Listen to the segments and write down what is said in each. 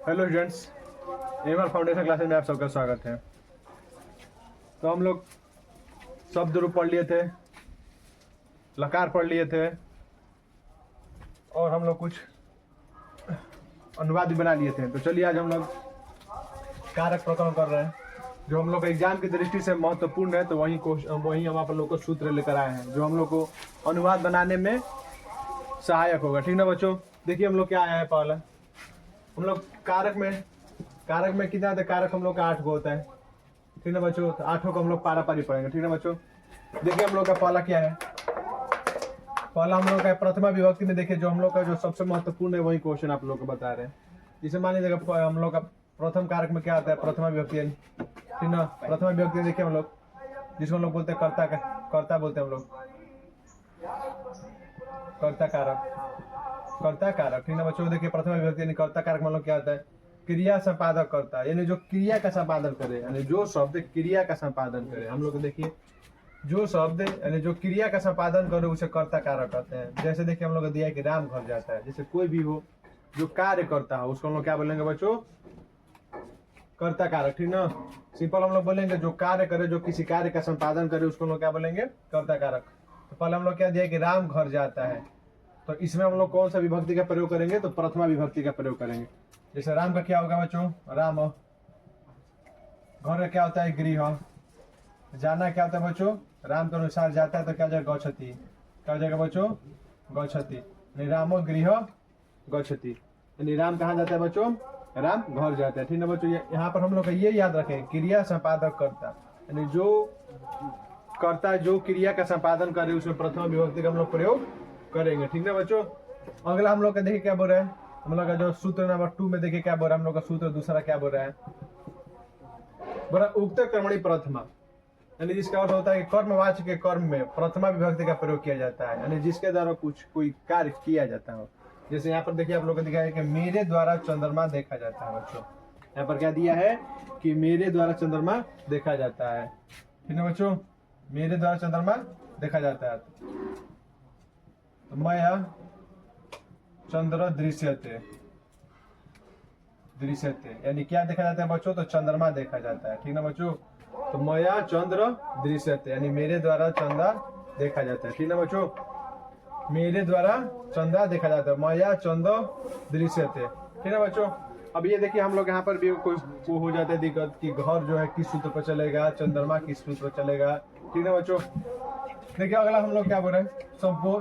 Hello students, MR foundation classes में आप सबका स्वागत है। तो हम लोग शब्द रूप पढ़ लिए थे, लकार पढ़ लिए थे और हम लोग कुछ अनुवाद भी बना लिए थे। तो चलिए आज हम लोग कारक प्रकरण कर रहे हैं जो हम लोग एग्जाम की दृष्टि से महत्वपूर्ण है। तो वहीं हम आप लोग को सूत्र लेकर आए हैं जो हम लोग को अनुवाद बनाने में सहायक होगा। ठीक ना बच्चों? देखिए हम लोग क्या आया है। पहला हम लोग कारक में कितना होता है? कारक हम लोग का 8 गो होता है। ठीक ना बच्चों? तो 8 को हम लोग पारा पारी पढ़ेंगे। ठीक ना बच्चों? देखिए हम लोग का पहला क्या है। पहला हम लोग का प्रथमा विभक्ति में देखिए जो हम लोग का जो सबसे महत्वपूर्ण है वही क्वेश्चन आप लोग को बता रहे हैं। जिसे मान लीजिएगा हम लोग का प्रथम कारक में क्या आता है? प्रथमा विभक्ति। ठीक ना? प्रथमा विभक्ति देखिए हम लोग जिसको हम लोग बोलते हैं कर्ता बोलते हैं हम लोग, कर्ता कारक। ठीक ना बच्चों? देखिए प्रथमा विभक्ति यानी कर्ता कारक मतलब क्या होता है? क्रिया संपादक करता, यानी जो क्रिया का संपादन करे, यानी जो शब्द क्रिया का संपादन करे। हम लोग देखिए जो शब्द यानी जो क्रिया का संपादन करे उसे कर्ता कारक कहते हैं। जैसे देखिए हम लोग दिया है कि राम घर जाता है। जैसे कोई भी हो जो कार्य करता हो उसको हम लोग क्या बोलेंगे बच्चों? कर्ता कारक। ठीक ना? सिंपल हम लोग बोलेंगे जो कार्य करे, जो किसी कार्य का संपादन करे उसको हम लोग क्या बोलेंगे? कर्ता कारक। तो पहले हम लोग क्या दिया कि राम घर जाता है, तो इसमें हम लोग कौन सा विभक्ति का प्रयोग करेंगे? तो प्रथमा विभक्ति का प्रयोग करेंगे। जैसे राम का क्या होगा बच्चों? राम। घर का क्या होता है? गृह। जाना क्या होता है बच्चों? राम के अनुसार जाता है तो क्या हो जाएगा? गच्छति। क्या हो जाएगा बच्चों? गच्छति। यानी रामो गृह गच्छति, यानी राम कहाँ जाता है बच्चों? राम घर जाता है। ठीक है बच्चों? यहाँ पर हम लोग का ये याद रखें, क्रिया संपादक करता, यानी जो करता जो क्रिया का संपादन करे उसमें प्रथमा विभक्ति का हम लोग प्रयोग करेंगे। ठीक है बच्चों? अगला हम लोग का देखिए क्या बोल रहे हैं। हम लोग का जो सूत्र नंबर 2 में देखिए क्या बोल रहा है। हम लोग का सूत्र दूसरा क्या बोल रहा है? बोला उक्त कर्मणि प्रथमा, यानी जिसका अर्थ होता है कि कर्मवाच्य के कर्म में प्रथमा विभक्ति का प्रयोग किया जाता है, यानी जिसके द्वारा कोई कार्य किया जाता हो। जैसे यहाँ पर देखिए आप लोग को दिखाया है कि मेरे द्वारा चंद्रमा देखा जाता है बच्चों। यहाँ पर क्या दिया है कि मेरे द्वारा चंद्रमा देखा जाता है। ठीक है बच्चों? मेरे द्वारा चंद्रमा देखा जाता है। तो मया चंद्र दृश्यते, यानी क्या देखा जाता है बच्चों? तो चंद्रमा देखा जाता है। ठीक ना बच्चों? तो मया चंद्र दृश्यते, यानी मेरे द्वारा चंद्रा देखा जाता है। ठीक ना बच्चों? मेरे द्वारा चंद्रा देखा जाता है, मया चंद्र दृश्यते। ठीक है बच्चों? अब ये देखिए हम लोग यहाँ पर भी कोई वो हो जाता है दिक्कत कि घर जो है किस सूत्र पर चलेगा, चंद्रमा किस सूत्र पर चलेगा। ठीक है बच्चों? देखिए अगला हम लोग क्या बोल रहे हैं?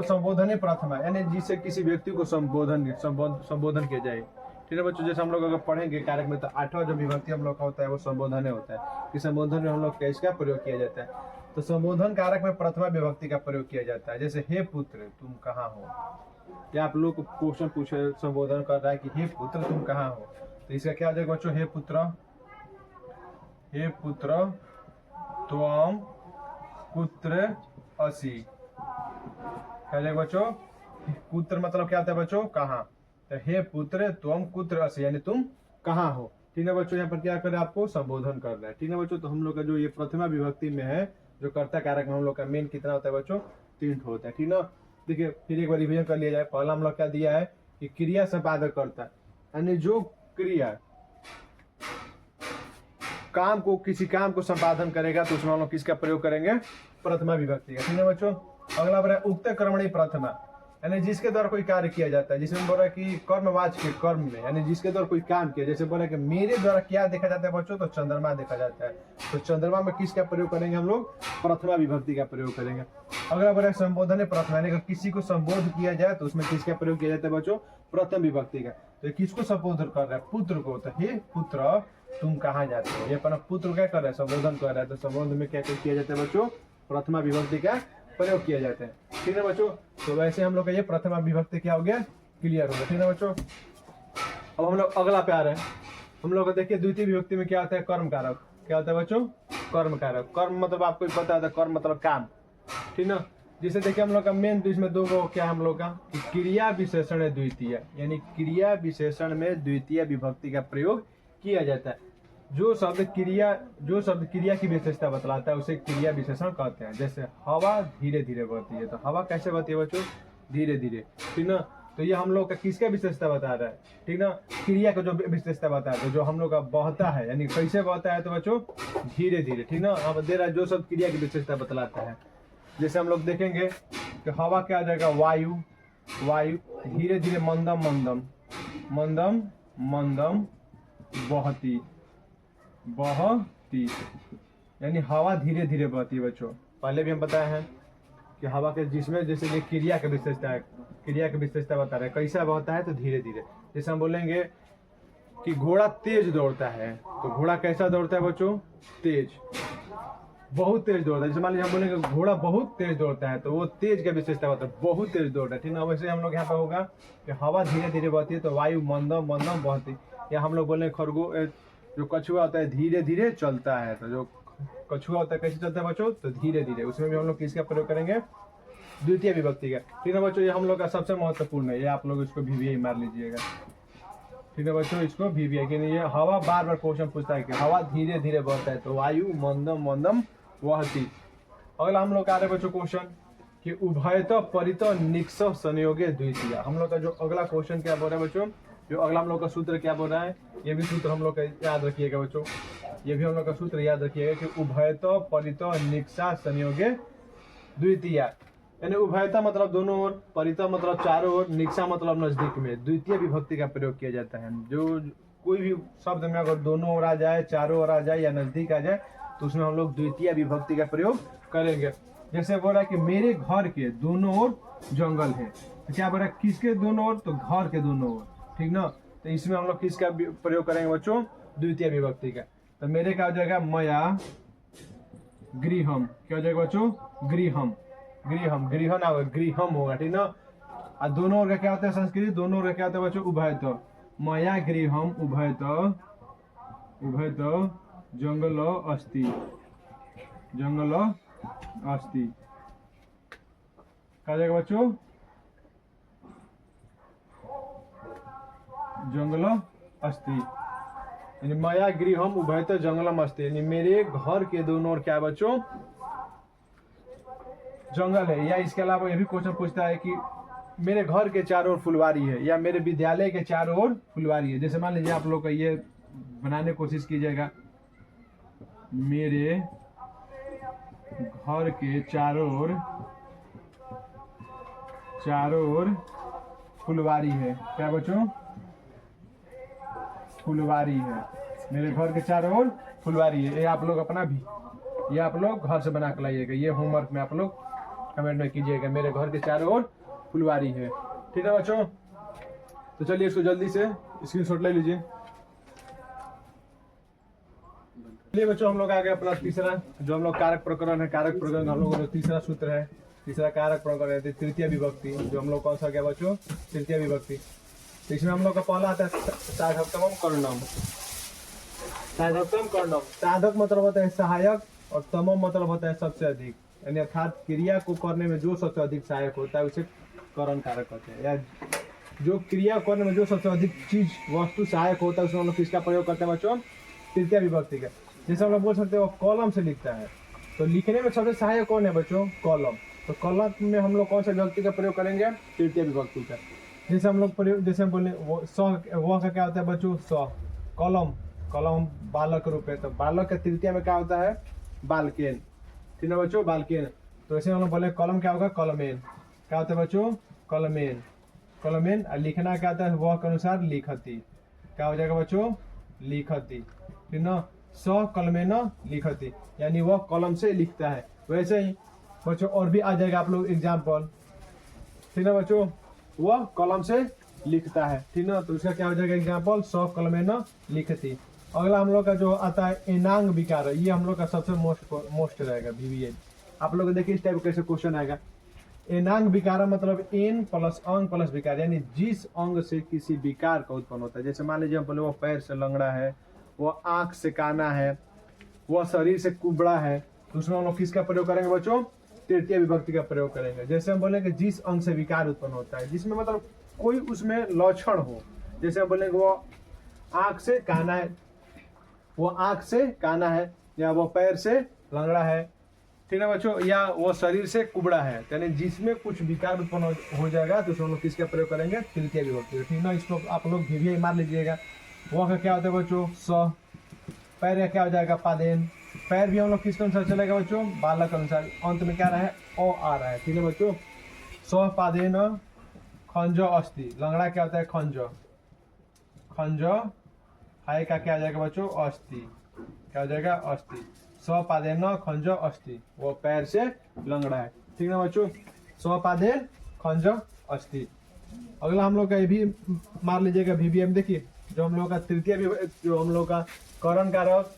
संबोधन प्रथमा, यानी जिससे किसी व्यक्ति को संबोधन किया जाए। ठीक है बच्चों? जैसे हम लोग अगर पढ़ेंगे कारक में तो 8वां जो विभक्ति हम लोग का होता है वो संबोधन होता है। कि संबोधन में हम लोग इसका प्रयोग किया जाता है। तो संबोधन कारक में प्रथमा विभक्ति का प्रयोग किया जाता है। जैसे हे पुत्र तुम कहाँ हो, या आप लोग को क्वेश्चन पूछे संबोधन कर रहा है कि हे पुत्र तुम कहाँ हो, तो इसका क्या हो जाएगा बच्चों? हे पुत्र त्वम कुत्र असि। क्या जाएगा बच्चों? पुत्र मतलब क्या होता है बच्चों? कहाँ। तो हे पुत्र तुम कुत्र असि, यानी तुम कहाँ हो। ठीक है बच्चों? यहाँ पर क्या कर रहे हैं? आपको संबोधन कर रहा है। ठीक है बच्चों? तो हम लोग का जो ये प्रथमा विभक्ति में है जो कर्ता कारक में हम लोग का मेन कितना होता है बच्चों? 3 होता है। ठीक ना? देखिए फिर एक बार रिविजन कर लिया जाए। पहला हम लोग क्या दिया है कि क्रिया संपादक करता, यानी जो क्रिया किसी काम को संपादन करेगा तो उसमें हम लोग किसका प्रयोग करेंगे? प्रथमा विभक्ति का। ठीक है बच्चों? अगला बोला उक्त कर्मणि प्रथमा, यानी जिसके द्वारा कोई कार्य किया जाता है। जिसमें बोला कि कर्मवाच्य के कर्म में, यानी जिसके द्वारा कोई काम किया। जैसे बोला कि मेरे द्वारा क्या देखा जाता है बच्चों? तो चंद्रमा देखा जाता है। तो चंद्रमा में किसका प्रयोग करेंगे हम लोग? प्रथमा विभक्ति का प्रयोग करेंगे। अगला बोला संबोधन प्रथमा, यानी किसी को संबोध किया जाए तो उसमें किसका प्रयोग किया जाता है बच्चों? प्रथम विभक्ति का। तो किसको संबोधन कर रहा है? पुत्र को। तो हे पुत्र तुम कहाँ जाते हो, ये अपना पुत्र क्या कर रहा है? संबोधन कर रहा है। तो संबोधन में क्या किया जाता है बच्चों? प्रथमा विभक्ति का प्रयोग किया जाता है। ठीक है बच्चों? तो वैसे हम लोग का ये प्रथमा विभक्ति क्या हो गया? क्लियर हो गया। ठीक है बच्चों? अब हम लोग अगला पे आ रहे हैं। हम लोग को देखिए द्वितीय विभक्ति में क्या होता है? कर्म कारक। क्या होता है बच्चों? कर्म कारक। कर्म मतलब आपको पता है, कर्म मतलब काम। ठीक ना? जैसे देखिए हम लोग का मेन तो इसमें 2 गो क्या हम लोग का क्रिया विशेषण है द्वितीय, यानी क्रिया विशेषण में द्वितीय विभक्ति का प्रयोग किया जाता है। जो शब्द क्रिया की विशेषता बतलाता है उसे क्रिया विशेषण कहते हैं। जैसे हवा धीरे धीरे बहती है, तो हवा कैसे बहती है बच्चों? धीरे धीरे। ठीक ना? तो ये हम लोग का किसका विशेषता बता रहा है, ठीक ना, क्रिया का जो विशेषता बता रहा है, जो हम लोग का बहता है, यानी कैसे बहता है तो बच्चों धीरे धीरे, ठीक ना। अब दे रहा है जो सब क्रिया की विशेषता बतलाता है। जैसे हम लोग देखेंगे कि हवा क्या आ जाएगा, वायु, वायु धीरे धीरे मंदम मंदम मंदम मंदम बहती बहती, यानी हवा धीरे धीरे बहती है बच्चों। पहले भी हम बताए हैं कि हवा के जिसमें जैसे ये क्रिया की विशेषता है, क्रिया की विशेषता बता रहे हैं कैसा बहता है तो धीरे धीरे। जैसे हम बोलेंगे कि घोड़ा तेज दौड़ता है, तो घोड़ा कैसा दौड़ता है बच्चों, तेज, बहुत तेज दौड़ता है। जैसे मान लीजिए हम बोलेंगे घोड़ा बहुत तेज दौड़ता है, तो वो तेज का विशेषता बता है, बहुत तेज दौड़ता है, ठीक ना। वैसे हम लोग यहाँ पे होगा कि हवा धीरे धीरे बहती है तो वायु मंदम मंदम बहती, या हम लोग बोलेंगे खरगोश जो कछुआ होता है धीरे धीरे चलता है, तो जो कछुआ होता है कैसे चलता है बच्चों, तो धीरे धीरे। उसमें भी हम लोग किसका प्रयोग करेंगे, द्वितीय विभक्ति का, ठीक है बच्चों। ये हम लोग का सबसे महत्वपूर्ण है, ये आप लोग इसको VVI मार लीजिएगा, ठीक है बच्चों, इसको VVI कि नहीं। ये हवा बार बार क्वेश्चन पूछता है कि हवा धीरे धीरे बहता है तो वायु मंदम मंदम बहती। अगला हम लोग का आ रहा है बच्चों क्वेश्चन कि उभयत परित निक्ष संयोगे द्वितीय। हम लोग का जो अगला क्वेश्चन क्या बोल रहा है बच्चों, जो अगला हम लोग का सूत्र क्या बोल रहा है, ये भी सूत्र हम लोग का याद रखिएगा बच्चों, ये भी हम लोग का सूत्र याद रखिएगा कि उभयत परित निक्षा संयोगे द्वितीय, यानी उभयता मतलब दोनों ओर, परिता मतलब चारों ओर, निक्षा मतलब नजदीक में द्वितीय विभक्ति का प्रयोग किया जाता है। जो कोई भी शब्द में अगर दोनों ओर आ जाए, चारों ओर आ जाए या नजदीक आ जाए तो उसमें हम लोग द्वितीय विभक्ति का प्रयोग करेंगे। जैसे बोल रहा है कि मेरे घर के दोनों ओर जंगल है, तो क्या बोल रहा है किसके दोनों ओर, तो घर के दोनों ओर, ठीक ना। तो इसमें हम लोग किसका प्रयोग करेंगे बच्चों, द्वितीय विभक्ति का। तो मेरे क्या हो जाएगा, मया गृहम, क्या हो जाएगा बच्चों, गृहम, गृहम, गृह ना होगा गृहम होगा, ठीक ना। और दोनों ओर का क्या होता है संस्कृत, दोनों ओर का क्या होता है बच्चों, उभयत, मया गृहम उभयत उभयत जंगल अस्ति, जंगल अस्ति, क्या जाएगा बच्चों, जंगल अस्ति, यानी मया गृहम उभयत जंगलम अस्ति, यानी मेरे घर के दोनों ओर क्या है बच्चों, जंगल है। या इसके अलावा ये भी क्वेश्चन पूछता है कि मेरे घर के चारों ओर फुलवारी है, या मेरे विद्यालय के चारों ओर फुलवारी है। जैसे मान लीजिए आप लोग का ये बनाने की कोशिश कीजिएगा, मेरे घर के चारों ओर फुलवारी है, क्या बच्चों, फुलवारी है, मेरे घर के चारों ओर फुलवारी है। ये आप लोग अपना भी, ये आप लोग घर से बना के लाइएगा, ये होमवर्क में आप लोग कमेंट में कीजिएगा, मेरे घर के चारों ओर फुलवारी है, ठीक है बच्चों। तो चलिए इसको जल्दी से स्क्रीनशॉट ले लीजिए। चलिए बच्चों हम लोग आगे अपना तीसरा जो हम लोग कारक प्रकरण है, कारक प्रकरण हम लोग का तीसरा सूत्र है, तीसरा कारक प्रकरण है तृतीय विभक्ति, जो हम लोग कौन सा गया बच्चों, तृतीय विभक्ति। तो इसमें हम लोग का पहला आता है साधकतम कर्णम, साधकतम कर्णम, साधक मतलब होता है सहायक और तमम मतलब होता है सबसे अधिक, यानी अर्थात क्रिया को करने में जो सबसे अधिक सहायक होता है उसे करण कारक कहते हैं। या जो क्रिया करने में जो सबसे अधिक चीज वस्तु सहायक होता है उसमें हम लोग किसका प्रयोग करते हैं बच्चों, तृतीय विभक्ति का। जैसे हम लोग बोल सकते हैं वो कॉलम से लिखता है, तो लिखने में सबसे सहायक कौन है बच्चों, कॉलम। तो कॉलम में हम लोग कौन सा विभक्ति का प्रयोग करेंगे, तृतीय विभक्ति का। जैसे हम लोग प्रयोग, जैसे हम बोले वो वह का क्या होता है बच्चों, कॉलम, कॉलम बालक रूप है, तो बालक का तृतीय में क्या होता है, बालकेन, ठीक है बच्चों, बालकेन। तो ऐसे हम लोग बोले कॉलम क्या होगा, कॉलमेन, क्या होता है बच्चों, कॉलमेन, कॉलमेन। और लिखना क्या होता है वह के अनुसार लिखती, क्या हो जाएगा बच्चों, लिखती, ठीक ना। कलमेन लिखती, यानी वह कलम से लिखता है। वैसे ही बच्चों और भी आ जाएगा आप लोग एग्जाम्पल, ठीक है बच्चों, वह कलम से लिखता है, ठीक ना। तो उसका क्या हो जाएगा एग्जाम्पल, कलमेन लिखती। अगला हम लोग का जो आता है एनांग विकार, ये हम लोग का सबसे मोस्ट रहेगा VVI। आप लोग देखिए इस टाइप का कैसे क्वेश्चन आएगा, एनांग विकार मतलब एन प्लस अंग प्लस विकार, यानी जिस अंग से किसी विकार का उत्पन्न होता है। जैसे मान लीजिए हम बोले वो पैर से लंगड़ा है, वो आंख से काना है, वह शरीर से कुबड़ा है, तो उसमें हम लोग किसका प्रयोग करेंगे बच्चों, तृतीय विभक्ति का प्रयोग करेंगे। जैसे हम बोलेंगे जिस अंग से विकार उत्पन्न होता है, जिसमें मतलब कोई उसमें लक्षण हो, जैसे हम बोलेंगे वो आंख से काना है, वो आंख से काना है, या वो पैर से लंगड़ा है, ठीक है बच्चों, या वो शरीर से कुबड़ा है, यानी जिसमें कुछ विकार उत्पन्न हो जाएगा तो उसमें हम लोग किसका प्रयोग करेंगे, तृतीय विभक्ति। ठीक है, इसको आप लोग भी मार लीजिएगा। वह का क्या होता है बच्चों, स। पैर का क्या हो जाएगा, पादेन। पैर भी हम लोग किसके अनुसार चलेगा बच्चों, बालक अनुसार। अंत में क्या रहा है, ओ आ रहा है। ठीक है बच्चों, स पादेन खंज अस्थि। लंगड़ा क्या होता है, खंज। खंज हाय का क्या हो जाएगा बच्चों, अस्थि। क्या हो जाएगा, अस्थि। स्वपादेन खंज अस्थि, वो पैर से लंगड़ा है। ठीक है बच्चों, स्वपादेन खंज अस्थि। अगला हम लोग का ये भी मार लीजिएगा VVM। देखिए जो हम लोग का तृतीय जो हम लोग का करण कारक,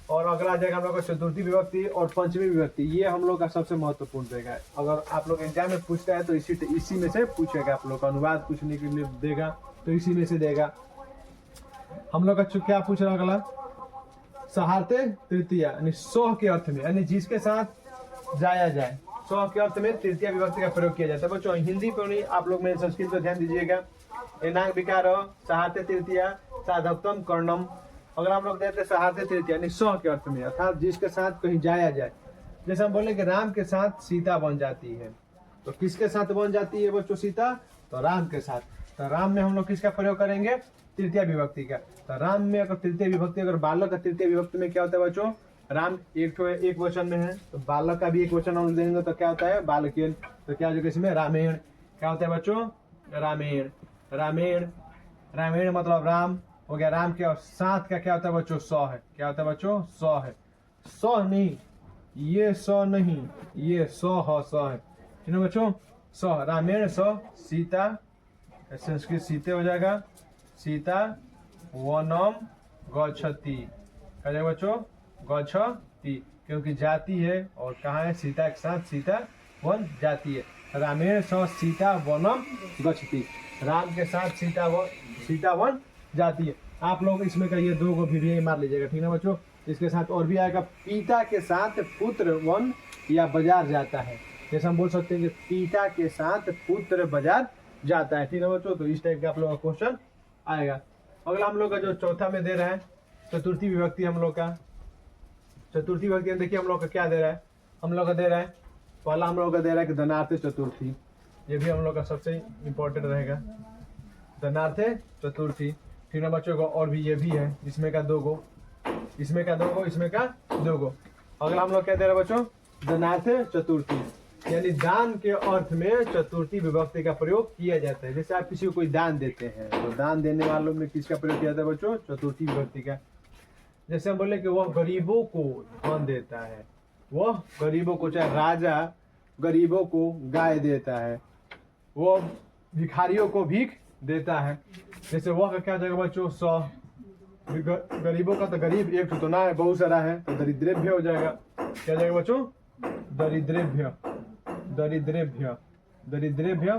और अगला आ जाएगा हम लोग का चतुर्थी विभक्ति और पंचमी विभक्ति। ये हम लोग का सबसे महत्वपूर्ण रहेगा। अगर आप लोग एग्जाम में पूछता है तो इसी में से पूछेगा। आप लोग का अनुवाद पूछने के लिए देगा तो इसी में से देगा। हम लोग का क्या पूछ रहा है अगला, सहार्थे तृतीया, यानी सौ के अर्थ में, यानी जिसके साथ जाया जाए। सौ के अर्थ में तृतीय विभक्ति का प्रयोग किया जाता है। बच्चों हिंदी पर नहीं, आप लोग मेरे संस्कृत पर ध्यान दीजिएगा। एनांग विकार सहार्थे तृतीया साधकतम कर्णम। अगर हम लोग देते सहार्थे तृतीया यानी सौ के अर्थ में, अर्थात जिसके साथ कहीं जाया जाए। जैसे हम बोले कि राम के साथ सीता बन जाती है, तो किसके साथ बन जाती है बच्चों सीता, तो राम के साथ। तो राम में हम लोग किसका प्रयोग करेंगे, तृतीय विभक्ति का। तो राम में अगर तृतीय विभक्ति, अगर बालक का तृतीय विभक्ति में क्या होता है बच्चों, राम एक वचन में है, तो बालक का भी एक वचन हम देंगे तो क्या होता है, बालकेन। तो क्या हो जाएगा इसमें, रामेण। क्या होता है बच्चों, रामेण। रामेण, रामेण मतलब राम हो गया। राम के और साथ का क्या होता है बच्चों, सौ है। क्या होता है बच्चों, सौ है। सौ नहीं, ये सौ नहीं, ये सौ है। ठीक है बच्चों, सौ। रामेण सौ सीता, संस्कृत सीते हो जाएगा। सीता वनम गच्छति। क्या जाएगा बच्चों, गच्छति, क्योंकि जाती है और कहाँ है, सीता के साथ सीता वन जाती है। रामेण सौ सीता वनम गच्छति, राम के साथ सीता वन जाती है। आप लोग इसमें का ये दो को भी मार लीजिएगा। ठीक है बच्चों, इसके साथ और भी आएगा, पिता के साथ पुत्र वन या बाजार जाता है। जैसे हम बोल सकते हैं कि पिता के साथ पुत्र बाजार जाता है। ठीक है बच्चों, तो इस टाइप का आप लोगों का क्वेश्चन आएगा। अगला हम लोग का जो चौथा में दे रहा है चतुर्थी विभक्ति। हम लोग का चतुर्थी विभक्ति में देखिए हम लोग का क्या दे रहा है, हम लोग का दे रहा है, पहला हम लोग का दे रहा है कि धनार्थ चतुर्थी। ये भी हम लोग का सबसे इम्पोर्टेंट रहेगा, धनार्थ चतुर्थी। ठीक है बच्चों को, और भी ये भी है, इसमें का दो गो, इसमें का दो गो, इसमें का दो गो। अगला हम लोग क्या दे रहे हैं बच्चों, धनार्थ चतुर्थी, यानी दान के अर्थ में चतुर्थी विभक्ति का प्रयोग किया जाता है। जैसे आप किसी को कोई दान देते हैं तो दान देने वालों में किसका प्रयोग किया जाता है बच्चों, चतुर्थी विभक्ति का। जैसे हम बोले कि वह गरीबों को धन देता है, वह गरीबों को, चाहे राजा गरीबों को गाय देता है, वह भिखारियों को भीख देता है। जैसे वह का क्या जाएगा बच्चों, सौ। गरीबों का तो गरीब एक तो ना है, बहुत सारा है, तो दरिद्रेभ्य हो जाएगा। क्या जाएगा बच्चों, दरिद्रेभ्य। दरिद्रेभ्य, दरिद्रेभ्य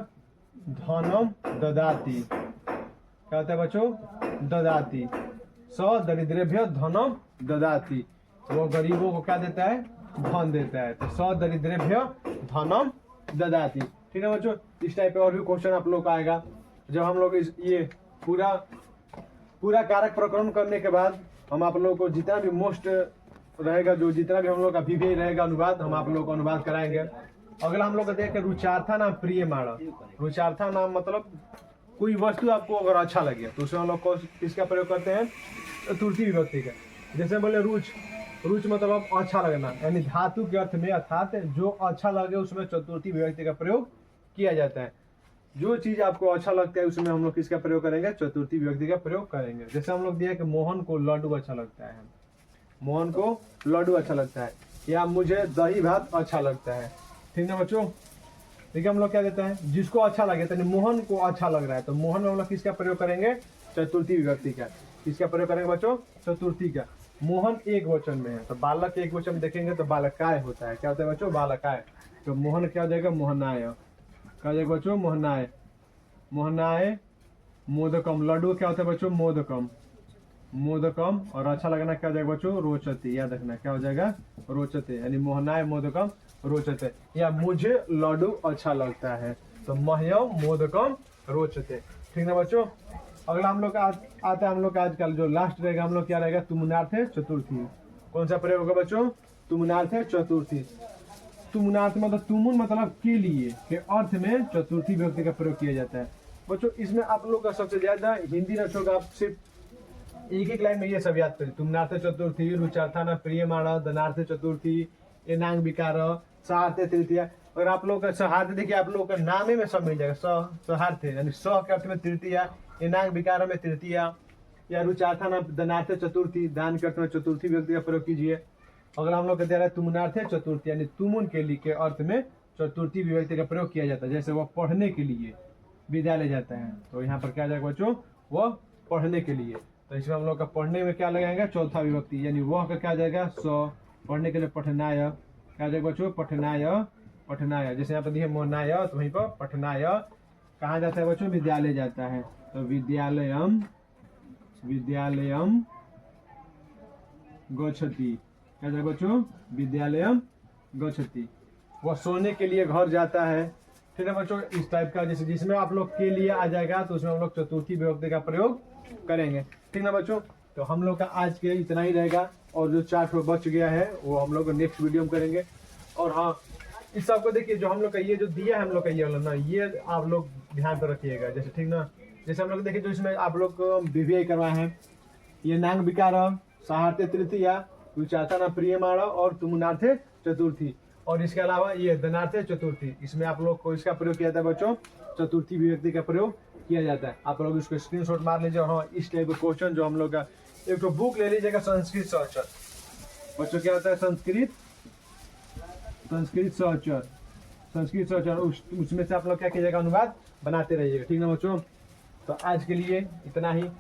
धनम ददाति। क्या होता है बच्चों, ददाति। सौ दरिद्रेभ्य धनम ददाति, वो गरीबों को क्या देता है, धन देता है। तो सौ दरिद्रेभ्य धनम ददाति। ठीक है बच्चों, इस टाइप का और भी क्वेश्चन आप लोग का आएगा। जब हम लोग ये पूरा कारक प्रकरण करने के बाद हम आप लोगों को जितना भी मोस्ट रहेगा, जो जितना भी हम लोग का VVI रहेगा अनुवाद, हम आप लोगों को अनुवाद कराएंगे। अगला हम लोग का देख के रुचार्था नाम प्रिय माण। रुचार्था नाम मतलब कोई वस्तु आपको अगर अच्छा लगे तो उसमें हम लोग को किसका प्रयोग करते हैं, चतुर्थी विभक्ति का। जैसे बोले रुच, रुच मतलब अच्छा लगना, यानी धातु के अर्थ में, अर्थात जो अच्छा लगे उसमें चतुर्थी विभक्ति का प्रयोग किया जाता है। जो चीज आपको अच्छा लगता है उसमें हम लोग किसका प्रयोग करेंगे, चतुर्थी विभक्ति का प्रयोग करेंगे। जैसे हम लोग दिया कि मोहन को लड्डू अच्छा लगता है, मोहन को लड्डू अच्छा लगता है, या मुझे दही भात अच्छा लगता है। ठीक है बच्चों, देखिए हम लोग क्या देते हैं, जिसको अच्छा लगे, तो मोहन को अच्छा लग रहा है, तो मोहन में हम लोग किसका प्रयोग करेंगे, चतुर्थी विभक्ति का। किसका प्रयोग करेंगे बच्चों, चतुर्थी का। मोहन एक वचन में है, तो बालक एक वचन देखेंगे तो बालकाय होता है। क्या होता है बच्चों, बालकाय। तो मोहन क्या हो जाएगा, मोहनाय। क्या हो जाएगा बच्चों, मोहनाय। मोहनाय मोदकम, लड्डू क्या होता है बच्चों, मोदकम। मोदकम, और अच्छा लगना क्या हो जाएगा बच्चों, रोचते। याद रखना क्या हो जाएगा, रोचते, यानी मोहनाय मोदकम रोचते, या मुझे लड्डू अच्छा लगता है, तो मह्यम मोदकम रोचते। ठीक है बच्चों, अगला हम लोग आता है हम लोग का आजकल जो लास्ट रहेगा, हम लोग क्या रहेगा, तुमनार्थ चतुर्थी। कौन सा प्रयोग होगा बच्चों, तुमनार्थ चतुर्थी। तुमनार्थ मतलब तुमुन मतलब के लिए के अर्थ में चतुर्थी विभक्ति का प्रयोग किया जाता है। बच्चों इसमें आप लोग का सबसे ज्यादा हिंदी नोट्स का आप सिर्फ एक लाइन में ये सब याद करें। तुमनार्थ चतुर्थी, रुचार्थान प्रियमाण, धनार्थ चतुर्थी, एनांग विकार, सहार्थ तृतीया। और आप लोग का सहार्थ देखिए आप लोग का नामे में सब मिल जाएगा। सहार्थ यानी स के अर्थ में तृतीया, एनांग विकार में तृतीया, या रुचार्थान धनार्थ चतुर्थी, दान के अर्थ में चतुर्थी विभक्ति का प्रयोग कीजिए। अगर हम लोग कहते हैं तुमनार्थ चतुर्थी यानी तुमुन के लिए के अर्थ में चतुर्थी विभक्ति का प्रयोग किया जाता है। जैसे वह पढ़ने के लिए विद्यालय जाता है तो यहाँ पर क्या जाएगा बच्चों, वह पढ़ने के लिए। तो इसमें हम लोग का पढ़ने में क्या लगाएंगे, चौथा विभक्ति यानी वह का क्या जाएगा स, पढ़ने के लिए पठनाय, क्या जाएगा बच्चों पठनाय, पठनाय। जैसे यहाँ पर दिए मोहनाय तो वहीं पर पठनाय कहाँ जाता है बच्चों, विद्यालय जाता है। तो विद्यालयम, विद्यालयम गच्छति, क्या जाएगा बच्चों विद्यालयम गच्छति। वह सोने के लिए घर जाता है। ठीक है बच्चों, इस टाइप का जैसे जिसमें आप लोग के लिए आ जाएगा तो उसमें हम लोग चतुर्थी विभक्ति का प्रयोग करेंगे। ठीक ना बच्चों, तो हम लोग का आज के इतना ही रहेगा और जो चार्ट बच गया है वो हम लोग नेक्स्ट वीडियो में करेंगे। और हाँ इस सबको देखिए जो हम लोग का ये जो दिया है हम लोग का ये वाला ना, ये आप लोग ध्यान पर रखिएगा। जैसे ठीक ना, जैसे हम लोग देखिए जो इसमें आप लोग बीबीए करवाए हैं, ये नांग विकार, सहार्थ तृतीया, रुचार्थान प्रियमाण और तुमनार्थ चतुर्थी। और इसके अलावा ये धनार्थ चतुर्थी, इसमें आप लोग को इसका प्रयोग किया जाता है बच्चों, चतुर्थी विभक्ति का प्रयोग किया जाता है। आप लोग इसको स्क्रीनशॉट मार लीजिए। हाँ इस टाइप का क्वेश्चन जो हम लोग का एक तो बुक ले लीजिएगा संस्कृत सहचर। बच्चों क्या होता है संस्कृत, संस्कृत सहचर, संस्कृत सहचर उसमें से आप लोग क्या कीजिएगा अनुवाद बनाते रहिएगा। ठीक ना बच्चों, तो आज के लिए इतना ही।